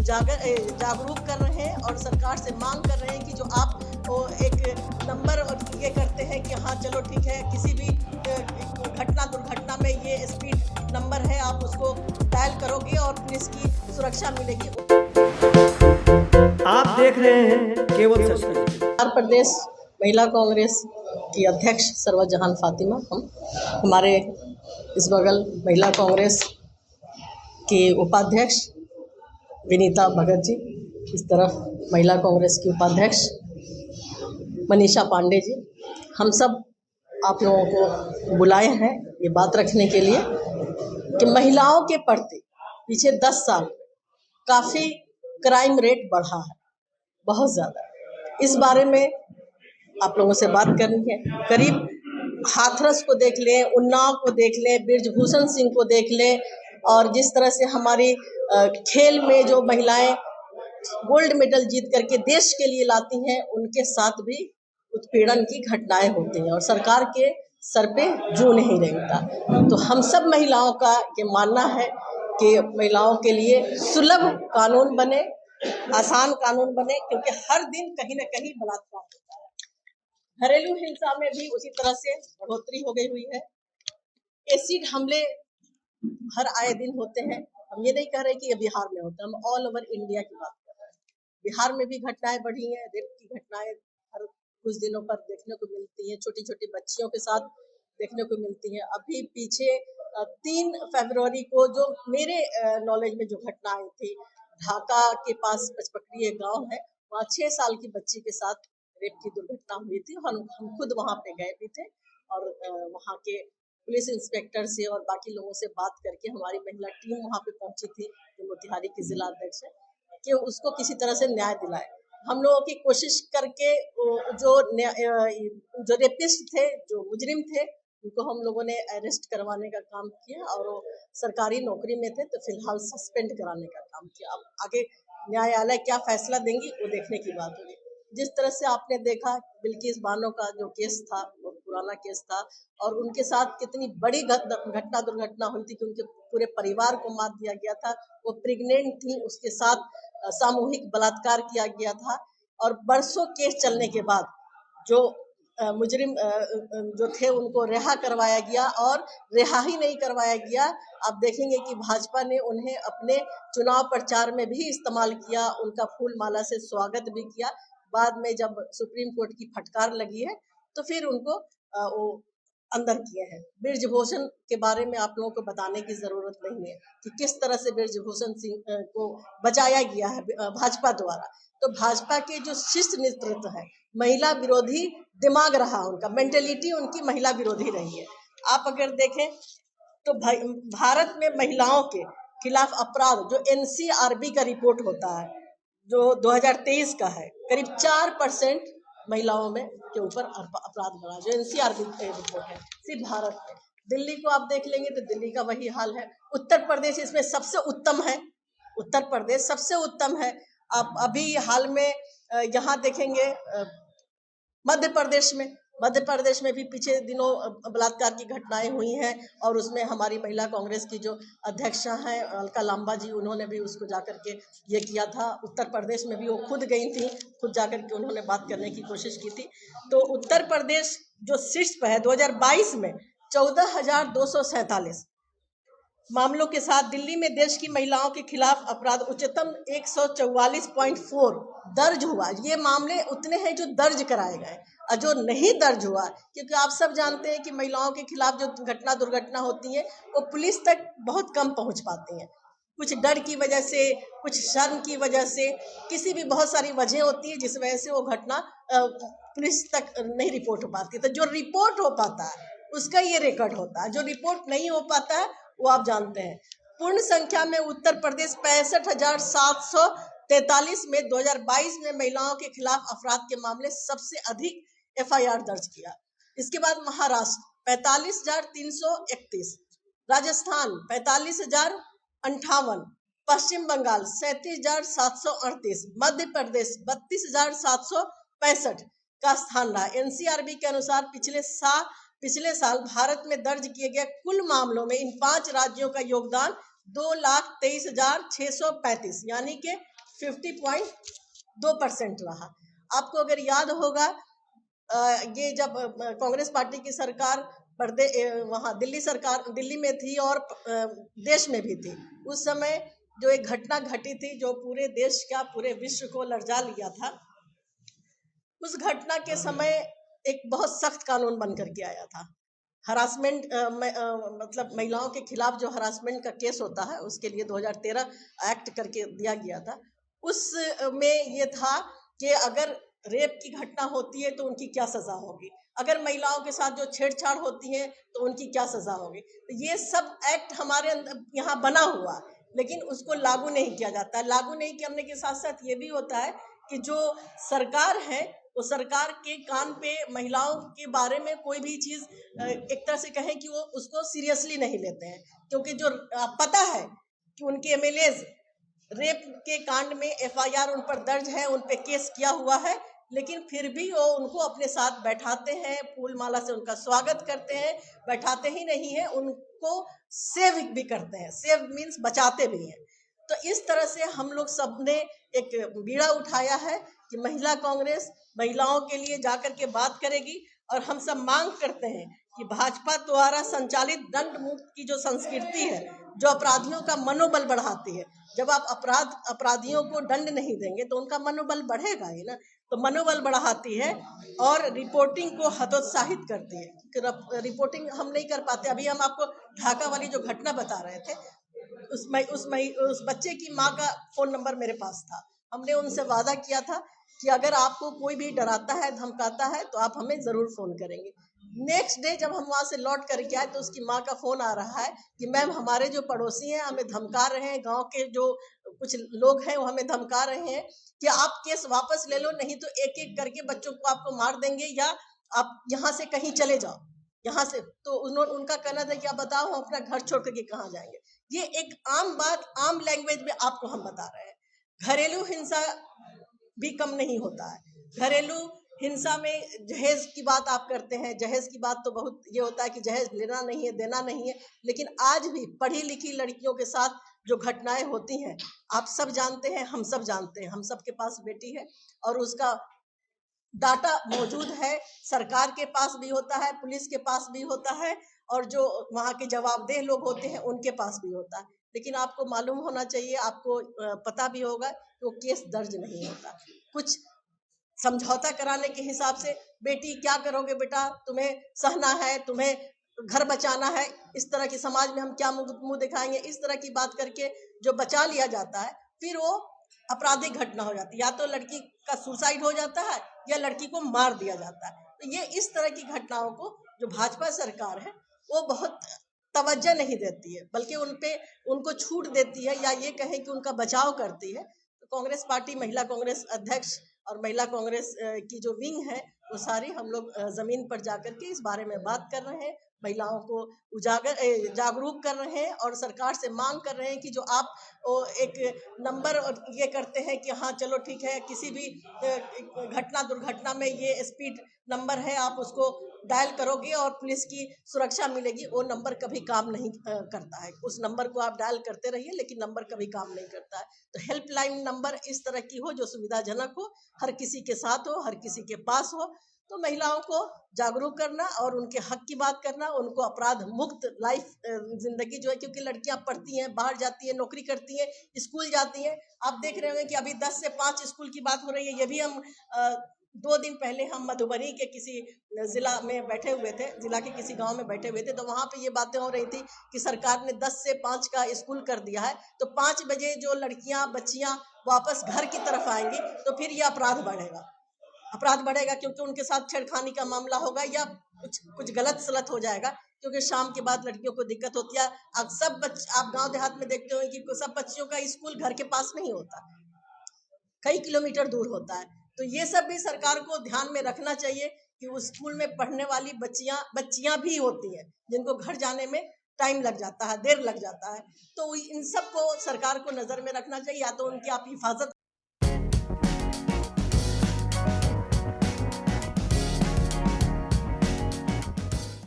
जागरूक कर रहे हैं और सरकार से मांग कर रहे हैं कि जो आप एक नंबर ये करते हैं कि हाँ चलो ठीक है, किसी भी घटना दुर्घटना में ये स्पीड नंबर है, आप उसको डायल करोगे और पुलिस की सुरक्षा मिलेगी। आप देख रहे हैं केवल सच। उत्तर प्रदेश महिला कांग्रेस की अध्यक्ष सरवतजहान फातिमा, हमारे इस बगल महिला कांग्रेस की उपाध्यक्ष विनीता भगत जी, इस तरफ महिला कांग्रेस की उपाध्यक्ष मनीषा पांडे जी, हम सब आप लोगों को बुलाए हैं ये बात रखने के लिए कि महिलाओं के प्रति पीछे 10 साल काफ़ी क्राइम रेट बढ़ा है, बहुत ज़्यादा। इस बारे में आप लोगों से बात करनी है। करीब हाथरस को देख लें, उन्नाव को देख लें, बृजभूषण सिंह को देख लें, और जिस तरह से हमारी खेल में जो महिलाएं गोल्ड मेडल जीत करके देश के लिए लाती हैं, उनके साथ भी उत्पीड़न की घटनाएं होती हैं और सरकार के सर पे जू नहीं रेंगता। तो हम सब महिलाओं का ये मानना है कि महिलाओं के लिए सुलभ कानून बने, आसान कानून बने, क्योंकि हर दिन कहीं ना कहीं बलात्कार होता है। घरेलू हिंसा में भी उसी तरह से बढ़ोतरी हो गई हुई है। एसिड हमले हर आए दिन होते हैं। हम ये नहीं कह रहे कि ये बिहार में होता है, हम ऑल ओवर इंडिया की बात कर रहे हैं। बिहार में भी घटनाएं बढ़ी हैं, रेप की घटनाएं हर कुछ दिनों पर देखने को मिलती हैं, छोटी छोटी बच्चियों के साथ देखने को मिलती हैं। अभी पीछे 3 फरवरी को जो मेरे नॉलेज में जो घटना आई थी, ढाका के पास पचपकड़ी एक गाँव है, वहाँ 6 साल की बच्ची के साथ रेप की दुर्घटना हुई थी। हम खुद वहाँ पे गए भी थे और वहाँ के पुलिस इंस्पेक्टर से और बाकी लोगों से बात करके हमारी महिला टीम वहाँ पे पहुंची थी, जो मोतिहारी की जिला अध्यक्ष है, कि उसको किसी तरह से न्याय दिलाए। हम लोगों की कोशिश करके जो रेपिस्ट थे, जो मुजरिम थे, उनको हम लोगों ने अरेस्ट करवाने का काम किया और वो सरकारी नौकरी में थे, तो फिलहाल सस्पेंड कराने का काम किया। अब आगे न्यायालय क्या फैसला देंगी वो देखने की बात होगी। जिस तरह से आपने देखा बिल्किस बानो का जो केस था, वो पुराना केस था और उनके साथ कितनी बड़ी घटना दुर्घटना हुई थी कि उनके पूरे परिवार को मार दिया गया था। वो प्रेग्नेंट थी, उसके साथ सामूहिक बलात्कार किया गया था और बरसों केस चलने के बाद जो मुजरिम जो थे उनको रिहा करवाया गया और रिहा ही नहीं करवाया गया। आप देखेंगे कि भाजपा ने उन्हें अपने चुनाव प्रचार में भी इस्तेमाल किया, उनका फूल माला से स्वागत भी किया। बाद में जब सुप्रीम कोर्ट की फटकार लगी है तो फिर उनको वो अंदर किए हैं। बृजभूषण के बारे में आप लोगों को बताने की जरूरत नहीं है कि किस तरह से बृजभूषण सिंह को बचाया गया है भाजपा द्वारा। तो भाजपा के जो शीर्ष नेतृत्व है, महिला विरोधी दिमाग रहा, उनका मेंटेलिटी उनकी महिला विरोधी रही है। आप अगर देखें तो भारत में महिलाओं के खिलाफ अपराध जो NCRB का रिपोर्ट होता है, जो 2023 का है, करीब 4% महिलाओं में के ऊपर अपराध बढ़ा, जो NCRB रिपोर्ट है सिर्फ भारत में। दिल्ली को आप देख लेंगे तो दिल्ली का वही हाल है। उत्तर प्रदेश इसमें सबसे उत्तम है, उत्तर प्रदेश सबसे उत्तम है। आप अभी हाल में यहाँ देखेंगे मध्य प्रदेश में भी पीछे दिनों बलात्कार की घटनाएं हुई हैं और उसमें हमारी महिला कांग्रेस की जो अध्यक्षा हैं अलका लांबा जी, उन्होंने भी उसको जाकर के ये किया था। उत्तर प्रदेश में भी वो खुद गई थी, खुद जाकर के उन्होंने बात करने की कोशिश की थी। तो उत्तर प्रदेश जो शीर्ष पर है 2022 में 14,247 मामलों के साथ, दिल्ली में देश की महिलाओं के खिलाफ अपराध उच्चतम 144.4 दर्ज हुआ। ये मामले उतने हैं जो दर्ज कराए गए और जो नहीं दर्ज हुआ, क्योंकि आप सब जानते हैं कि महिलाओं के खिलाफ जो घटना दुर्घटना होती है वो पुलिस तक बहुत कम पहुंच पाती हैं, कुछ डर की वजह से, कुछ शर्म की वजह से, किसी भी बहुत सारी वजह होती है जिस वजह से वो घटना पुलिस तक नहीं रिपोर्ट हो पाती। तो जो रिपोर्ट हो पाता है उसका ये रिकॉर्ड होता है, जो रिपोर्ट नहीं हो पाता है वो आप जानते हैं। पूर्ण संख्या में उत्तर प्रदेश 65,743 में 2022 में महिलाओं के खिलाफ अपराध के मामले सबसे अधिक FIR दर्ज किया। इसके बाद महाराष्ट्र 45,331, राजस्थान 45,058, पश्चिम बंगाल 37,738, मध्य प्रदेश 32,765 का स्थान रहा। NCRB के अनुसार पिछले साल भारत में दर्ज किए गए कुल मामलों में इन 5 राज्यों का योगदान 2,23,635 यानी कि 50.2% रहा। आपको अगर याद होगा ये जब कांग्रेस पार्टी की सरकार वहाँ दिल्ली में थी और देश में भी थी, उस समय जो एक घटना घटी थी जो पूरे देश का पूरे विश्व को लर्जा लिया था, उस घटना के समय एक बहुत सख्त कानून बन करके आया था। हरासमेंट मतलब महिलाओं के खिलाफ जो हरासमेंट का केस होता है उसके लिए 2013 एक्ट करके दिया गया था। उस में ये था कि अगर रेप की घटना होती है तो उनकी क्या सजा होगी, अगर महिलाओं के साथ जो छेड़छाड़ होती है तो उनकी क्या सजा होगी। तो ये सब एक्ट हमारे यहाँ बना हुआ है, लेकिन उसको लागू नहीं किया जाता। लागू नहीं करने के साथ साथ ये भी होता है कि जो सरकार है वो सरकार के कान पे महिलाओं के बारे में कोई भी चीज़ एक तरह से कहें कि वो उसको सीरियसली नहीं लेते हैं, क्योंकि जो पता है कि उनके एमएलएज रेप के कांड में एफआईआर उन पर दर्ज है, उन पे केस किया हुआ है, लेकिन फिर भी वो उनको अपने साथ बैठाते हैं, फूल माला से उनका स्वागत करते हैं। बैठाते ही नहीं है, उनको सेव भी करते हैं। सेव मीन्स बचाते भी हैं। तो इस तरह से हम लोग सबने एक बीड़ा उठाया है कि महिला कांग्रेस महिलाओं के लिए जाकर के बात करेगी, और हम सब मांग करते हैं कि भाजपा द्वारा संचालित दंड मुक्त की जो संस्कृति है, जो अपराधियों का मनोबल बढ़ाती है, जब आप अपराधियों को दंड नहीं देंगे तो उनका मनोबल बढ़ेगा ही ना, तो मनोबल बढ़ाती है और रिपोर्टिंग को हतोत्साहित करती है। रिपोर्टिंग हम नहीं कर पाते। अभी हम आपको ढाका वाली जो घटना बता रहे थे, उस बच्चे की माँ का फोन नंबर मेरे पास था। हमने उनसे वादा किया था कि अगर आपको कोई भी डराता है, धमकाता है, तो आप हमें जरूर फोन करेंगे। नेक्स्ट डे जब हम वहां से लौट करके आए तो उसकी माँ का फोन आ रहा है कि मैम हमारे जो पड़ोसी हैं हमें धमका रहे हैं, गांव के जो कुछ लोग हैं वो हमें धमका रहे हैं कि आप केस वापस ले लो, नहीं तो एक एक करके बच्चों को आपको मार देंगे, या आप यहाँ से कहीं चले जाओ यहाँ से। तो उनका कहना था कि आप बताओ हम अपना घर छोड़ करके कहाँ जाएंगे। ये एक आम बात, आम लैंग्वेज में आपको हम बता रहे हैं। घरेलू हिंसा भी कम नहीं होता है। घरेलू हिंसा में जहेज की बात आप करते हैं, जहेज की बात तो बहुत ये होता है कि जहेज लेना नहीं है, देना नहीं है, लेकिन आज भी पढ़ी लिखी लड़कियों के साथ जो घटनाएं होती हैं आप सब जानते हैं, हम सब जानते हैं। हम सब के पास बेटी है और उसका डाटा मौजूद है, सरकार के पास भी होता है, पुलिस के पास भी होता है, और जो वहाँ के जवाबदेह लोग होते हैं उनके पास भी होता है। लेकिन आपको मालूम होना चाहिए, आपको पता भी होगा कि वो केस दर्ज नहीं होता। कुछ समझौता कराने के हिसाब से, बेटी क्या करोगे बेटा, तुम्हें सहना है, तुम्हें घर बचाना है, इस तरह की समाज में हम क्या मुंह दिखाएंगे, इस तरह की बात करके जो बचा लिया जाता है, फिर वो आपराधिक घटना हो जाती है। या तो लड़की का सुसाइड हो जाता है या लड़की को मार दिया जाता है। तो ये इस तरह की घटनाओं को जो भाजपा सरकार है वो बहुत तवज्जो नहीं देती है, बल्कि उनको छूट देती है, या ये कहें कि उनका बचाव करती है। तो कांग्रेस पार्टी, महिला कांग्रेस अध्यक्ष और महिला कांग्रेस की जो विंग है वो सारी हम लोग जमीन पर जाकर के इस बारे में बात कर रहे हैं, महिलाओं को जागरूक कर रहे हैं, और सरकार से मांग कर रहे हैं कि जो आप एक नंबर ये करते हैं कि हाँ चलो ठीक है, किसी भी घटना दुर्घटना में ये स्पीड नंबर है, आप उसको डायल करोगे और पुलिस की सुरक्षा मिलेगी, वो नंबर कभी काम नहीं करता है। उस नंबर को आप डायल करते रहिए, लेकिन नंबर कभी काम नहीं करता है। तो हेल्पलाइन नंबर इस तरह की हो जो सुविधाजनक हो, हर किसी के साथ हो, हर किसी के पास हो। तो महिलाओं को जागरूक करना और उनके हक की बात करना, उनको अपराध मुक्त लाइफ जिंदगी जो है, क्योंकि लड़कियां पढ़ती हैं, बाहर जाती हैं, नौकरी करती हैं, स्कूल जाती हैं। आप देख रहे होंगे कि अभी 10 से 5 स्कूल की बात हो रही है। ये भी हम 2 दिन पहले हम मधुबनी के किसी जिला में बैठे हुए थे, जिला के किसी गांव में बैठे हुए थे, तो वहां पे ये बातें हो रही थी कि सरकार ने 10 से 5 का स्कूल कर दिया है, तो 5 बजे जो लड़कियां बच्चियां वापस घर की तरफ आएंगी तो फिर ये अपराध बढ़ेगा, क्योंकि उनके साथ छेड़खानी का मामला होगा या कुछ गलत सलत हो जाएगा, क्योंकि शाम के बाद लड़कियों को दिक्कत होती है। आप गांव देहात में देखते हो कि सब बच्चियों का स्कूल घर के पास नहीं होता, कई किलोमीटर दूर होता है। तो ये सब भी सरकार को ध्यान में रखना चाहिए कि उस स्कूल में पढ़ने वाली बच्चियां भी होती हैं जिनको घर जाने में टाइम लग जाता है, देर लग जाता है। तो इन सब को सरकार को नजर में रखना चाहिए, या तो उनकी आप हिफाजत